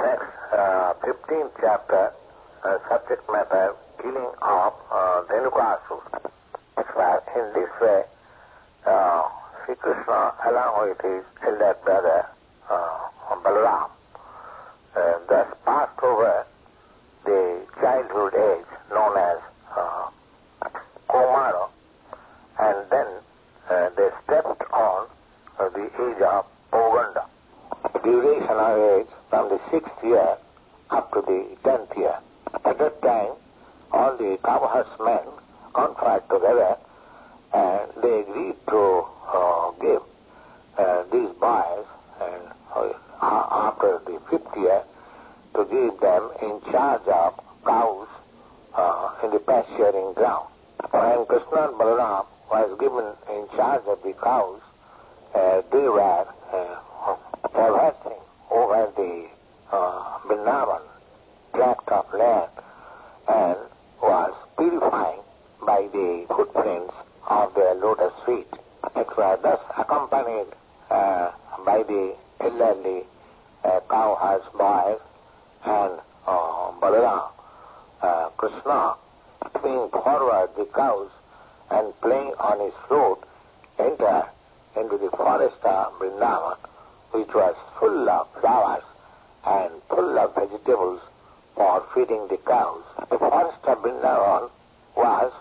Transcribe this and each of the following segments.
Next, 15th chapter, subject matter, Killing of Dhenukasura. In this way, Śrī Kṛṣṇa, along with his elder brother Balarāma, thus passed over the childhood age known as kaumāra, and then they stepped on the age of paugaṇḍa. Duration of age from the 6th year up to the 10th year. At that time, all the cowherdsmen conferred together and they agreed to give these boys, and after the 5th year, to give them in charge of cows in the pasturing ground. When Kṛṣṇa and Balarāma was given in charge of the cows, they were traversing over the Vṛndāvana tract of land and was purifying by the footprints of their lotus feet. It was thus accompanied by the elderly cowherds boys and Balarāma. Kṛṣṇa, swinging forward the cows and playing on his flute, entered into the forest of Vṛndāvana, which was full of flowers and full of vegetables for feeding the cows. The forest of Vṛndāvana was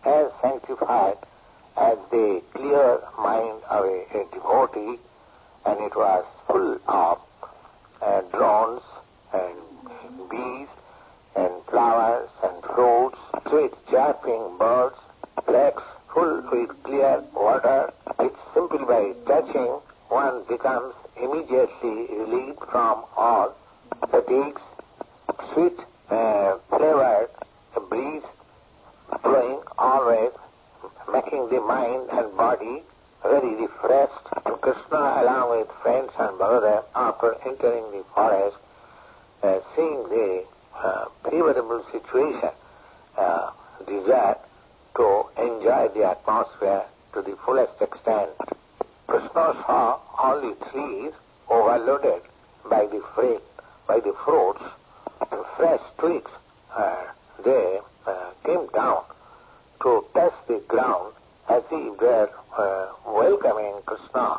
as sanctified as the clear mind of a devotee, and it was full of drones and bees and flowers and fruits, sweet chirping birds, lakes full with clear water, which simply by touching one becomes immediately relieved from all fatigues, sweet flavored breeze flowing always, making the mind and body very refreshed. And Kṛṣṇa, along with friends and brothers, after entering the forest, seeing the favorable situation, desired to enjoy the atmosphere to the fullest extent. Kṛṣṇa saw all the trees overloaded by the fruits and fresh twigs. They came down to touch the ground as if they were welcoming Kṛṣṇa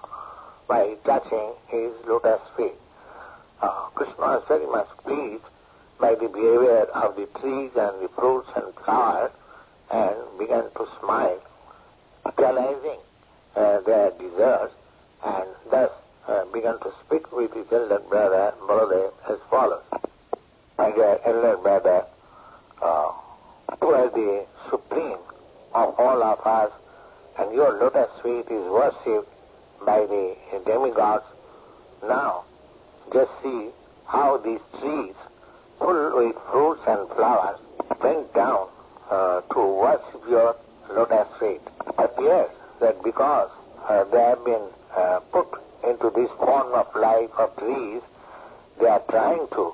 by touching his lotus feet. Kṛṣṇa was very much pleased by the behavior of the trees and the fruits and flowers and began to smile, realizing their desires, and thus began to speak with his elder brother Baladev as follows. My dear elder brother, you are the supreme of all of us, and your lotus feet is worshipped by the demigods. Now, just see how these trees, full with fruits and flowers, went down to worship your lotus feet. It appears that because they have been put into this form of life of trees, they are trying to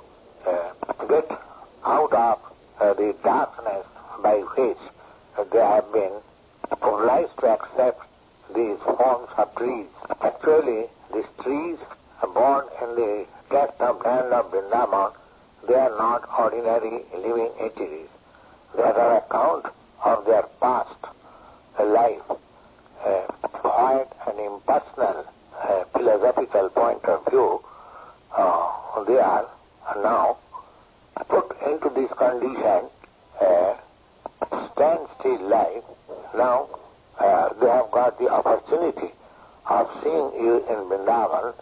get out of the darkness by which they have been obliged to accept these forms of trees. Actually, these trees born in the tract of land of Vṛndāvana, they are not ordinary living entities. They are on account of their past life, quiet and impersonal philosophical point of view. They are now put into this condition, standstill life. Now they have got the opportunity of seeing you in Vṛndāvana,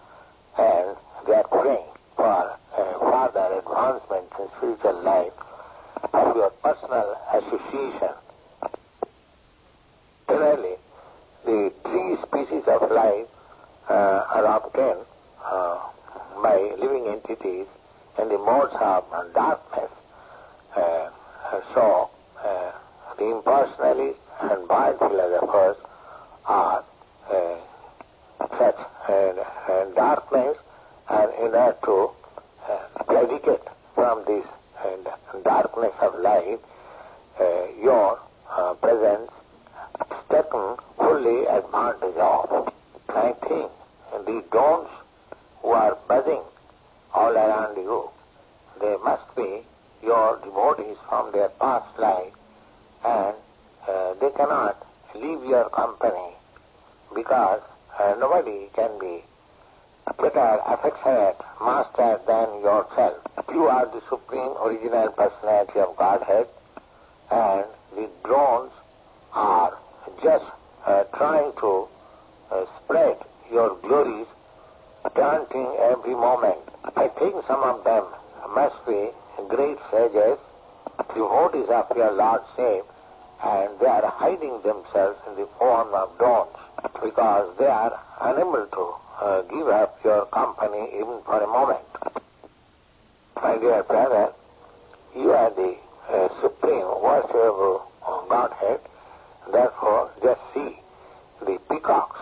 and they are praying for further advancement in spiritual life of your personal association. Generally, the three species of life are obtained by living entities in the modes of darkness. So, the impersonally and wild philosophers are such darkness, and in order to eradicate from this darkness of life, your presence taken fully advantage of. I think the drones who are buzzing all around you, they must be your devotees from their past life, and they cannot leave your company because nobody can be better affectionate master than yourself. You are the Supreme Original Personality of Godhead, and the drones are just trying to spread your glories, chanting every moment. I think some of them must be great sages, devotees of your Lord Save, and they are hiding themselves in the form of drones because they are unable to give up your company even for a moment. My dear brother, you are the Supreme Worshipable Godhead. Therefore, just see the peacocks,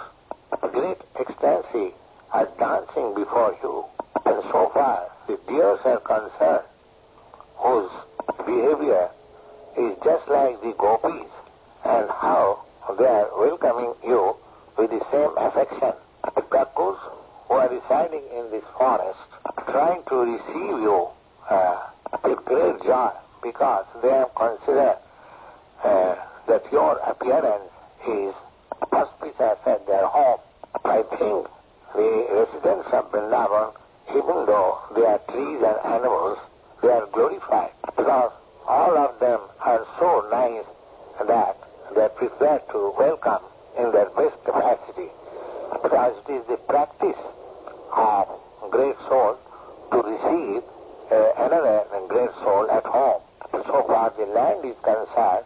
great ecstasy, are dancing before you. And so far, the deers are concerned, whose behavior is just like the gopis, and how they are welcoming you with the same affection. The cuckoos who are residing in this forest, trying to receive you with great joy, because they have considered that your appearance is auspicious at their home. I think the residents of Vṛndāvana, even though they are trees and animals, they are glorified because all of them are so nice that they are prepared to welcome in their best capacity, because it is the practice of great soul to receive another great soul at home. So far the land is concerned,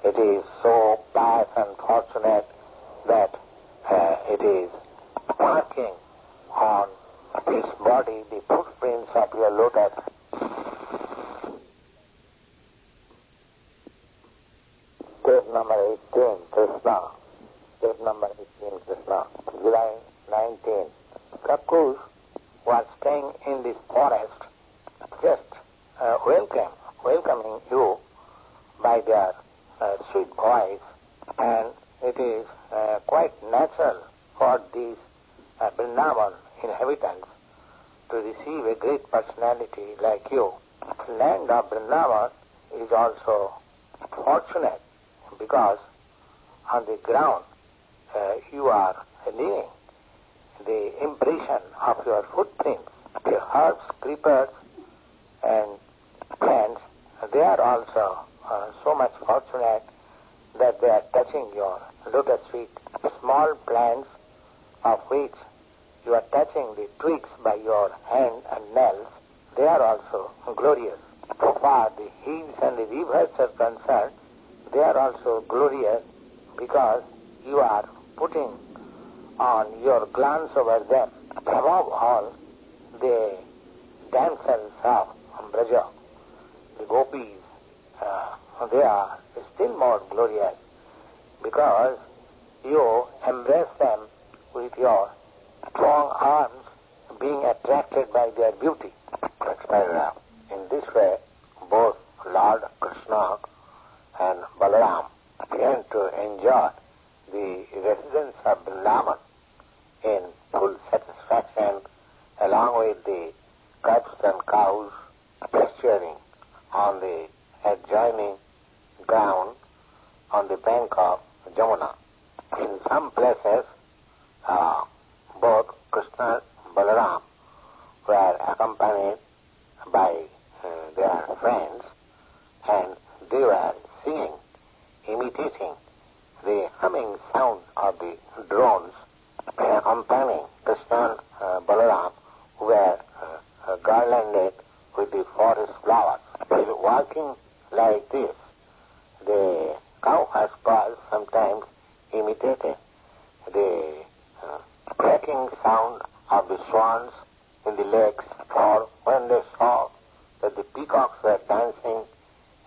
it is so pious and fortunate that it is marking on this body the footprints of your lotus. Step number 18, Kṛṣṇa. Step number 18, Kṛṣṇa. July 19. Cuckoos who are staying in this forest just welcoming you by their sweet voice, and it is quite natural for these Vṛndāvana inhabitants to receive a great personality like you. The land of Vṛndāvana is also fortunate because on the ground you are leaving the impression of your footprints. The herbs, creepers, and plants, they are also so much fortunate that they are touching your lotus feet. Small plants of which you are touching the twigs by your hand and nails, they are also glorious. So far the hills and the rivers are concerned, they are also glorious because you are putting on your glance over them. Above all, the damsels of Braja, the gopis, they are still more glorious because you embrace them with your strong arms, being attracted by their beauty. In this way, both Lord Kṛṣṇa and Balarāma began to enjoy the residence of Vṛndāvana in full satisfaction, along with the cubs and cows pasturing on the adjoining ground on the bank of Jamuna. In some places, both Kṛṣṇa and Balarāma were accompanied by their friends, and they were singing, imitating the humming sound of the drones, accompanying Kṛṣṇa and Balarāma, who were garlanded with the forest flowers. While walking like this, the cowherd sometimes imitated the cracking sound of the swans in the lakes, or when they saw that the peacocks were dancing,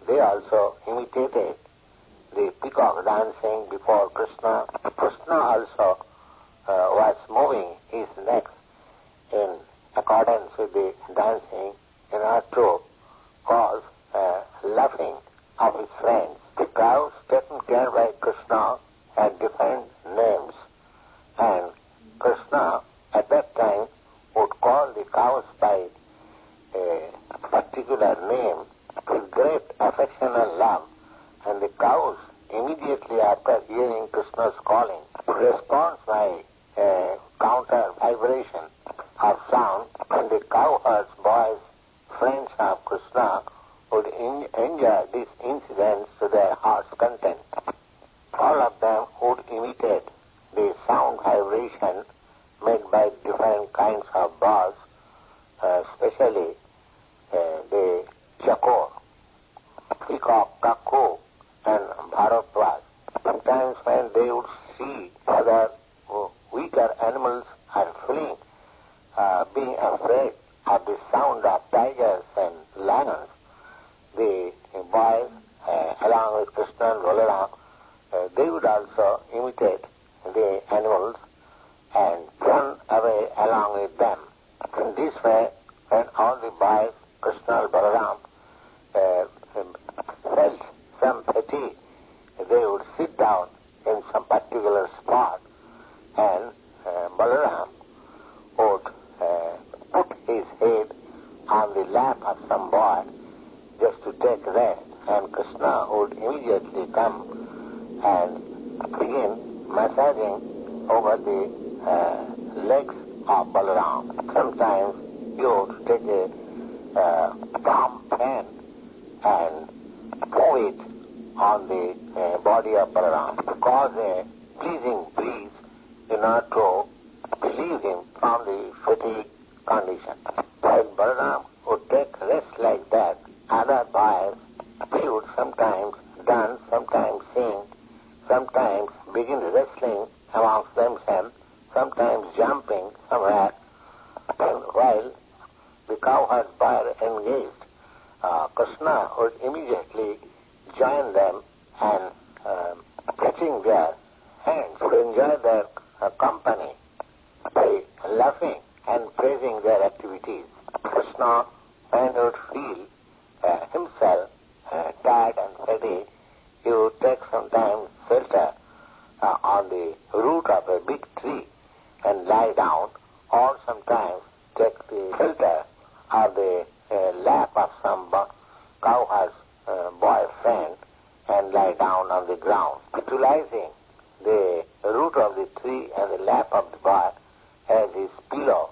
they also imitated the peacock dancing before Kṛṣṇa. Kṛṣṇa also was moving his legs in accordance with the dancing in order to cause laughing of his friends. The cows taken care by Kṛṣṇa had different names, and Kṛṣṇa at that time would call the cows by a particular particular name with great affection and love, and the cows, immediately after hearing Krishna's calling, respond by a counter vibration of sound, and the cowherds, boys, friends of Krishna, would enjoy these incidents to their heart's content. All of them would imitate the sound vibration made by different kinds of birds, especially the chakor, peacock, cuckoo, and bharatwaj. Sometimes when they would see other weaker animals are fleeing, being afraid of the sound of tigers and lions, the boys, along with Kṛṣṇa and Balarāma, they would also imitate the animals and run away along with them. In this way, when all the boys, Kṛṣṇa and Balarāma, felt some fatigue, they would sit down in some particular spot, and Balarāma would put his head on the lap of some boy just to take rest, and Kṛṣṇa would immediately come and begin massaging over the legs of Balarāma. Sometimes he would take a palm pen and move it on the body of Balarāma to cause a pleasing breeze in order to relieve him from the fatigue condition. When Balarāma would take rest like that, other boys, they would sometimes dance, sometimes sing, sometimes begin wrestling amongst themselves, sometimes jumping somewhere, and while the cowherds were engaged, Kṛṣṇa would immediately join them and catching their hands to enjoy their company by laughing and praising their activities. Kṛṣṇa, when he would feel himself tired and fatigued, he would take sometimes shelter on the root of a big tree and lie down, or sometimes take the shelter of the lap of some cowherd's boy friend and lie down on the ground, utilizing the root of the tree and the lap of the boy as his pillow.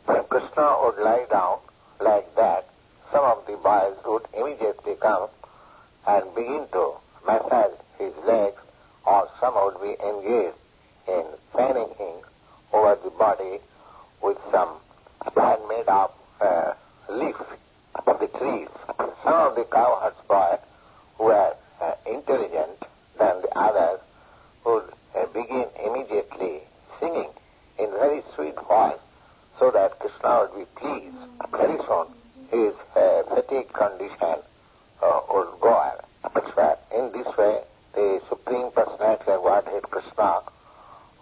When Kṛṣṇa would lie down like that, some of the boys would immediately come and begin to massage his legs, or some would be engaged in fanning him over the body with some pan made of leaves of the trees. Some of the cowherds boys who were intelligent than the others would begin immediately singing in very sweet voice, so that Kṛṣṇa would be pleased. Very soon his fatigue condition would go away. In this way, the Supreme Personality of Godhead Kṛṣṇa,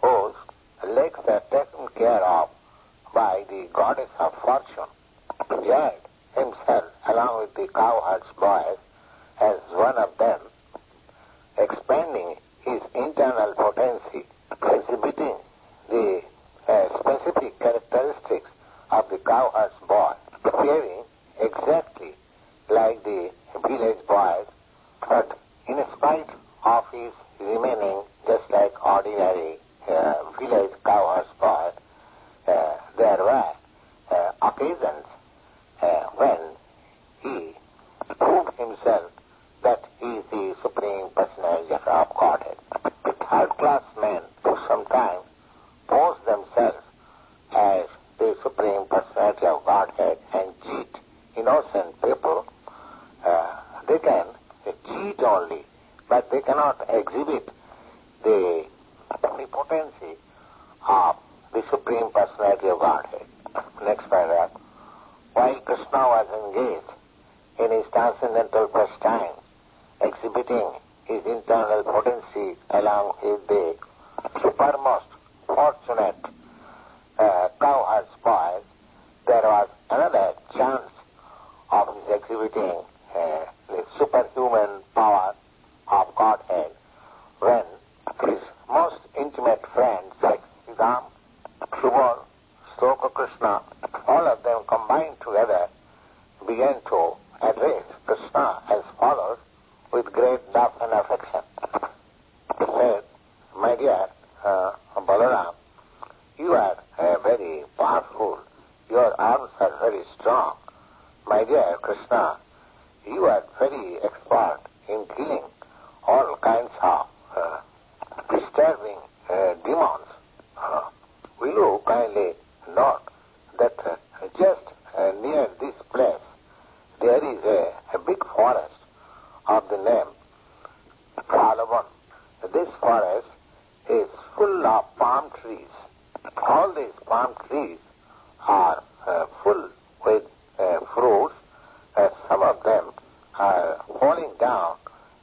whose legs are taken care of by the goddess of fortune, enjoyed himself along with the cowherds boys as one of them, expanding his internal potency, exhibiting the specific characteristics of the cowherd's boy, appearing exactly like the village boys, but in spite of his remaining just like ordinary village cowherd's boy, there were occasions when he proved himself that he is the Supreme Personality of Godhead. The third-class men who sometimes pose themselves as the Supreme Personality of Godhead and cheat innocent people, they can cheat only, but they cannot exhibit the potency of the Supreme Personality of Godhead. Next paragraph. While Kṛṣṇa was engaged in his transcendental pastime, exhibiting his internal potency along with the supermost fortunate cowherd's boys, there was another chance of his exhibiting the superhuman power of Godhead when his most intimate friends like Ram, Subal, Kṛṣṇa, all of them combined together began began to address Krishna as follows with great love and affection. He said, "My dear Balarāma, you are very powerful. Your arms are very strong. My dear Krishna, you are very expert in killing all kinds of disturbing demons. Will you kindly note that just near this place there is a big forest of the name Vṛndāvana. This forest is full of palm trees. All these palm trees are full with fruits. Some of them are falling down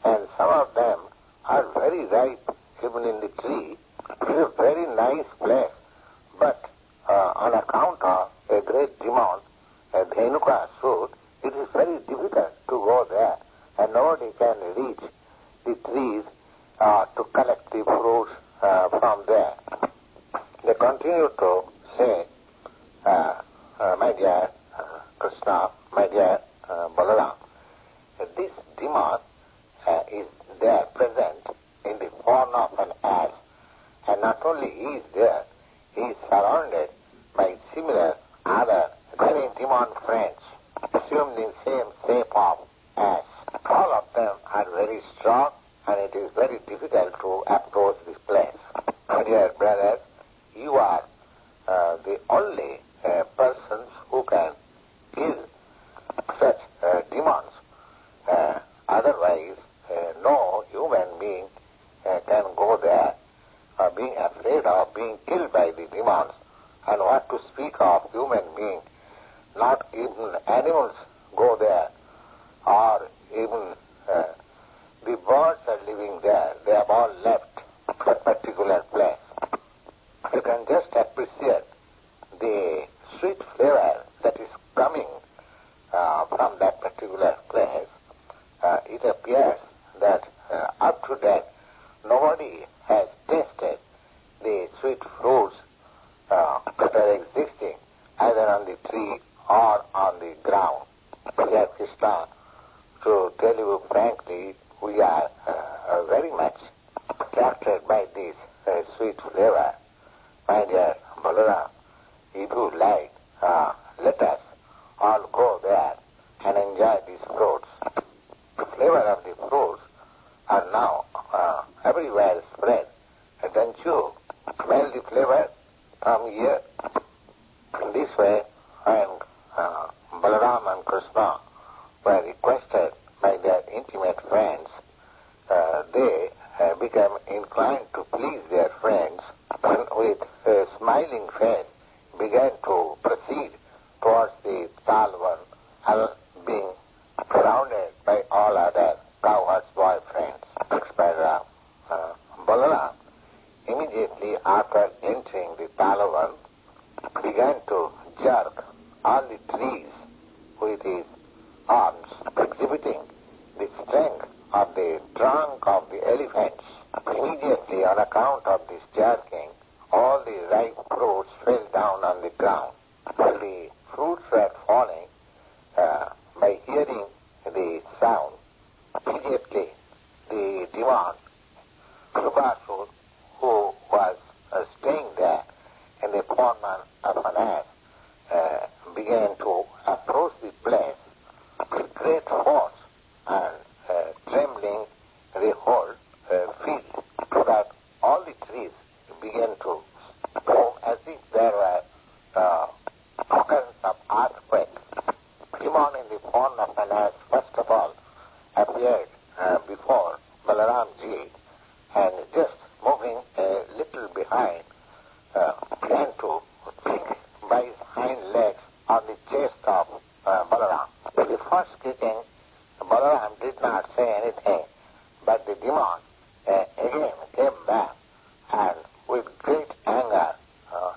and some of them are very ripe even in the tree. It is a very nice place, but on account of a great demon, Dhenukasura, it is very difficult to go there, and nobody can reach the trees to collect the fruits from there." They continue to say, "My dear Krishna, my dear Balarāma, this demon is there present in the form of an ass, and not only he is there, he is surrounded by similar other very demon friends, assumed in same shape of ass. All of them are very strong, and it is very difficult to approach this place. My dear brothers, you are the only persons who can kill such demons. Otherwise, no human being can go there being afraid of being killed by the demons. And what to speak of human beings, not even animals go there, or even the birds are living there. They have all left that particular place. You can just appreciate the sweet flavor that is coming from that particular place. It appears that up to date nobody has tasted the sweet fruits that are existing either on the tree or on the ground. Dear Krishna, to tell you frankly, we are very much attracted by this sweet flavor. My dear Balarāma, if you like, let us all go there and enjoy these fruits. The flavor of the fruits are now everywhere spread. Don't you smell the flavor from here? In this way, when Balarāma and Kṛṣṇa were requested by their intimate friends, they became inclined to please their friends, and with a smiling face began to proceed towards the Vṛndāvana, being surrounded by all other cowherd's boyfriends. Next paragraph. Balarāma, immediately after entering the Vṛndāvana, began to jerk all the trees with his arms, exhibiting the strength of the trunk of the elephants. Immediately, on account of this jerking, all the ripe fruits fell down on the ground. While the fruits were falling, by hearing the sound, immediately the demon, Dhenukasura, who was staying there in the corner of an ass, began to approach the place with great force and trembling the whole field, so that all the trees began to go as if there were occurrence of earthquake. Demon in the form of an ass first of all appeared before Balaramji, and just moving a little behind, began to kick by his hind legs on the chest of Balaram. With the first kicking, Balaram did not say anything, but the demon again came back and with great anger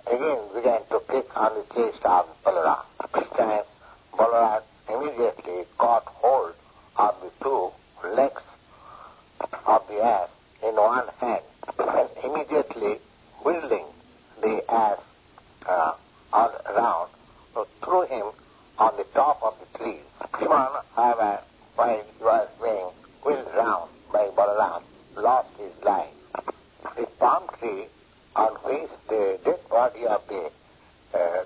again began to kick on the chest of Balaram. This time Balaram immediately caught hold of the two legs of the ass in one hand and immediately wielding the ass all around, threw him on the top of the trees. demon, however, while he was being whirled round by Balarāma, lost his life. The palm tree on which the dead body of the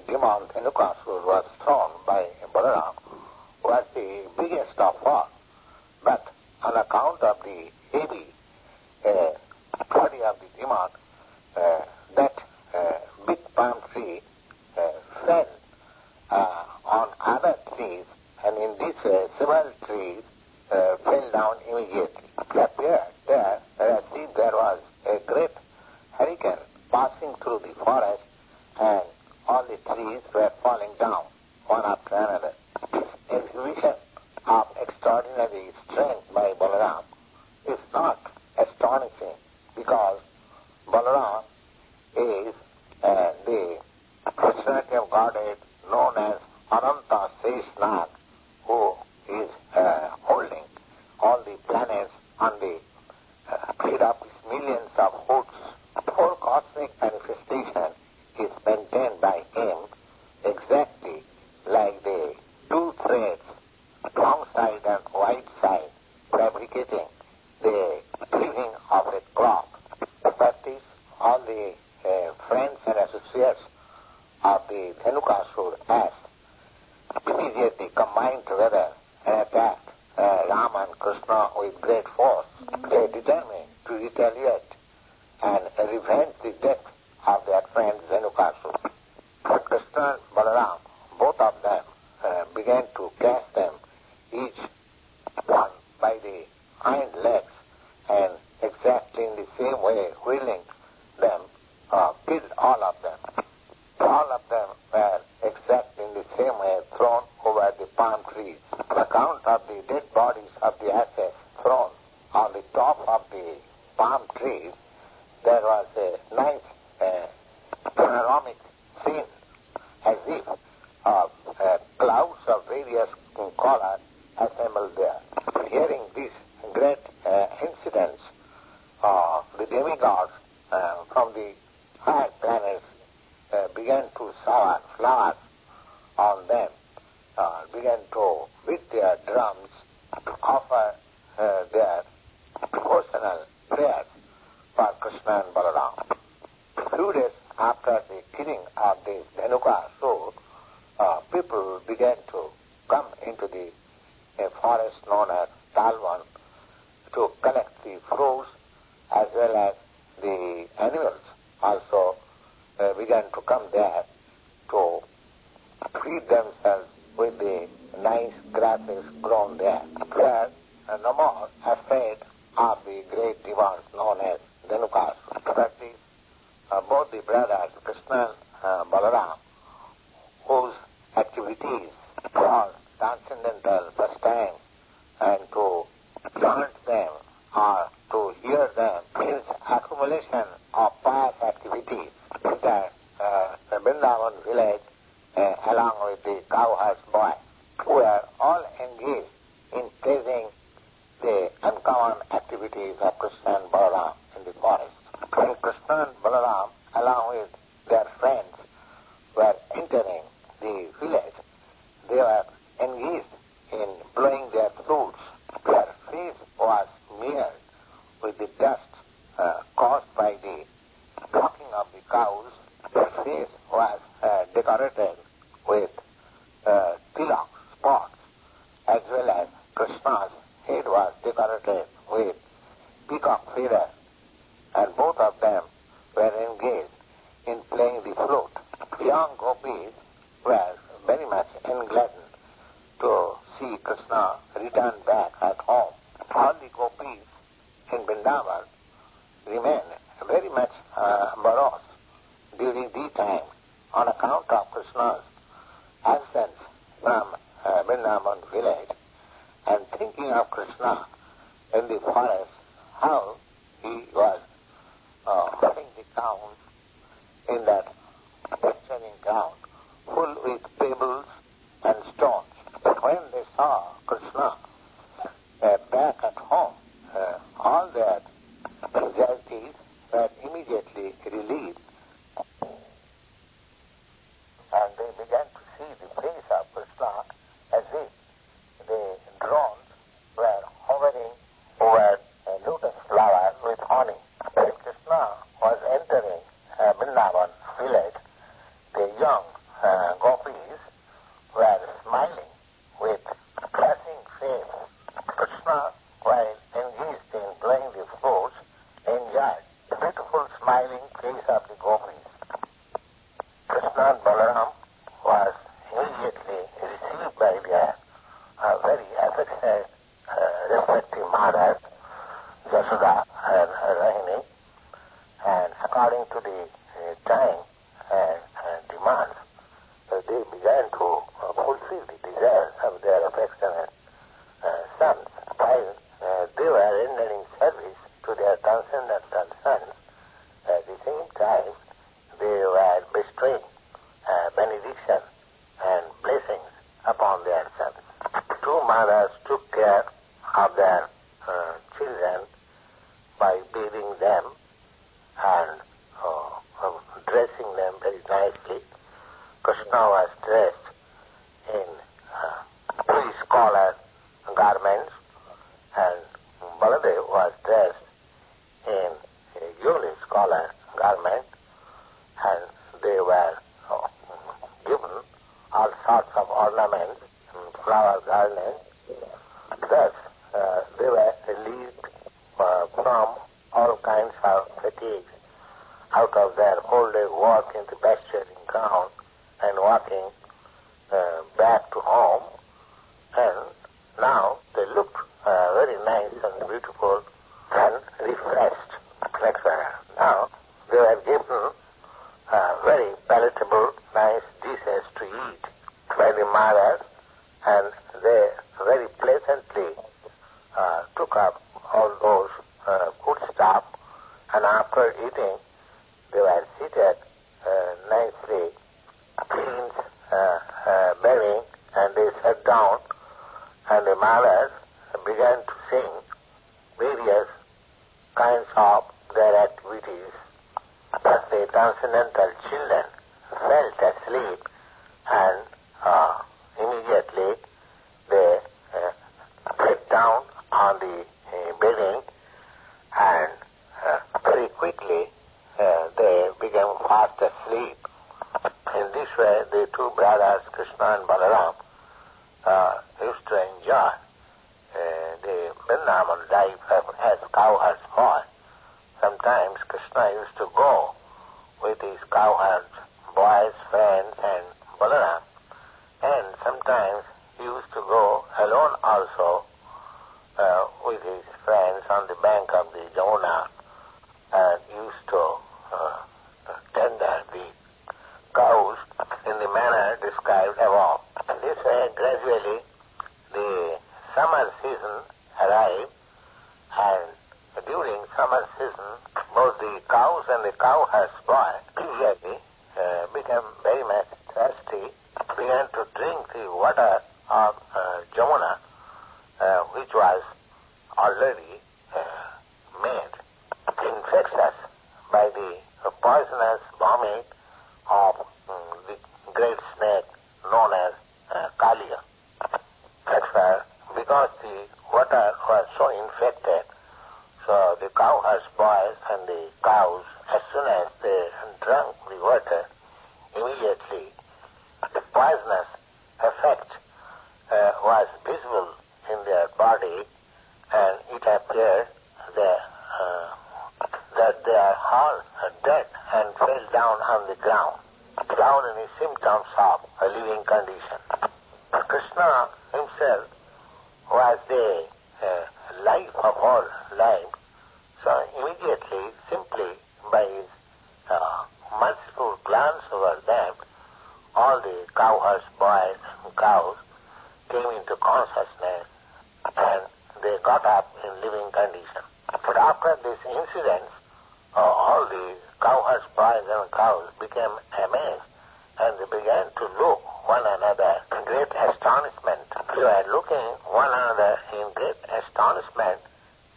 demon Dhenukasura was thrown by Balarāma was the biggest of all. But on account of the heavy body of the demon, that big palm tree fell on other trees, and in this way several trees fell down immediately. It appeared there as if there was a great hurricane passing through the forest, and all the trees were falling down one after another. This exhibition of extraordinary strength by Balarāma is not astonishing, because Balarāma is the personality of Godhead known as Ananta Seshnag, who is holding all the planets on the head of his millions of hoods. The whole cosmic manifestation is maintained by him exactly like the two threads, long side and wide side, fabricating the weaving of a cloth. That is, all the friends and associates of the Dhenukasura as immediately combined together and attacked Rama and Krishna with great force. They determined to retaliate and revenge the death of their friend Dhenukasura. But Kṛṣṇa and Balarāma, both of them, began to catch them, each one by the hind legs, and exactly in the same way whirling them, killed all of them. All of them were exactly in the same way thrown over the palm trees. On account of the dead bodies of the asses thrown on the top of the palm trees, there was a nice panoramic scene, as if clouds of various colors assembled there. Hearing these great incidents, the demigods from the higher planets began to shower flowers on them, began to beat their drums, to offer their devotional prayers for Kṛṣṇa and Balarāma. A few days after the killing of this Dhenukasura, people began to come into the forest known as Talvan to collect the fruits, as well as the animals also began to come there to feed themselves with the nice grasses grown there. Where no more afraid of the great demons known as Dhenukasura. That is, both the brothers Kṛṣṇa and Balarāma, whose activities for transcendental pastime and to chant them or to hear them means accumulation of pious activities. That Vṛndāvana village, along with the cowherd's boy, who are all engaged in praising the uncommon activities of Kṛṣṇa and Balarāma in the forest. When Kṛṣṇa and Balarāma, along with their friends, were entering the village, they were engaged in blowing their flutes. Their face was smeared with the dust caused by the milking of the cows. Their face was decorated with tilak spots, as well as Kṛṣṇa's head was decorated with peacock feathers, and both of them were engaged in playing the flute. Young gopis were very much engladdened to see Kṛṣṇa return back at home. All the gopis in Vṛndāvana remained very much morose during these times on account of Kṛṣṇa's absence from Vṛndāvana village, and thinking of Kṛṣṇa in the forest, how he was cutting the ground in that pasturing ground full with pebbles and stones. But when they saw Kṛṣṇa back at home, all their anxieties were immediately relieved, and they began to see the face of Kṛṣṇa as if they very affectionate, respective mothers, Yashoda and Rahini, and according to the time and demands, they began to fulfill the desires of their affectionate sons. While they were rendering service to their transcendental sons, at the same time they were bestowing benediction and blessings upon their sons. Two mothers took care of their children by bathing them and dressing them very nicely. Kṛṣṇa was dressed in three-collar garments, and Baladeva was dressed in a uni-collar garment, and they were given all sorts of ornaments and flower garlands. Thus, they were relieved from all kinds of fatigues out of their whole day work in the pasturing ground and walking back to home, and now they looked very nice and beautiful and refreshed. Now they were given very palatable, nice dishes to eat by the mothers, and they very pleasantly took up all those good stuff, and after eating they were seated nicely, clean bedding, and they sat down, and the mothers began to sing various kinds of their activities. But the transcendental children felt asleep, and immediately they sat down on the bedding, and very quickly they became fast asleep. In this way, the two brothers, Kṛṣṇa and Balarāma, used to enjoy the Vṛndāvana life as cowherds boy. Sometimes Krishna used to go with his cowherd boys, friends, and Balarāma, and sometimes he used to go alone also with his friends on the bank of the Jamuna, and used to tender the cows in the manner described above. And this way, gradually, the summer season arrived, and during summer season, both the cows and the cowherd's boy clearly became very much thirsty, began to drink the water of Jamuna, which was already made infectious by the poisonous vomit of the great snake known as Kaliya. Because the water was so infected, so the cowherd's boys and the cows, as soon as they drank the water, immediately the poisonous effect was visible in their body, and it appeared that they are all dead and fell down on the ground, without any symptoms of a living condition. Kṛṣṇa himself was the life of all life, so immediately, simply by his merciful glance over them, all the cowherds, boys, and cows came into consciousness, and they got up in living condition. But after this incident, all the cowherds, boys, and cows became amazed, and they began to look one another in great astonishment. They were looking one another in great astonishment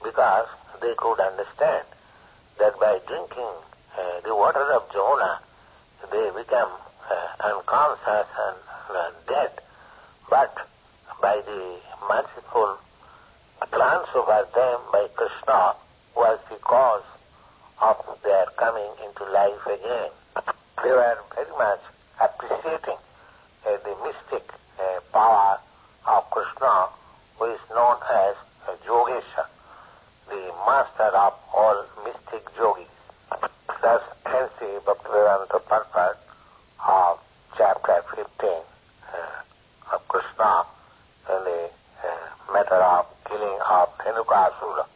because they could understand that by drinking the water of Jamuna, they become unconscious and dead. But by the merciful glance over them by Kṛṣṇa was the cause of their coming into life again. They were very much appreciating the mystic power of Kṛṣṇa, who is known as Yogesha, the master of all mystic yogis. Thus, hence the Bhakti purport of chapter 15 of Kṛṣṇa in the of killing of Dhenukasura.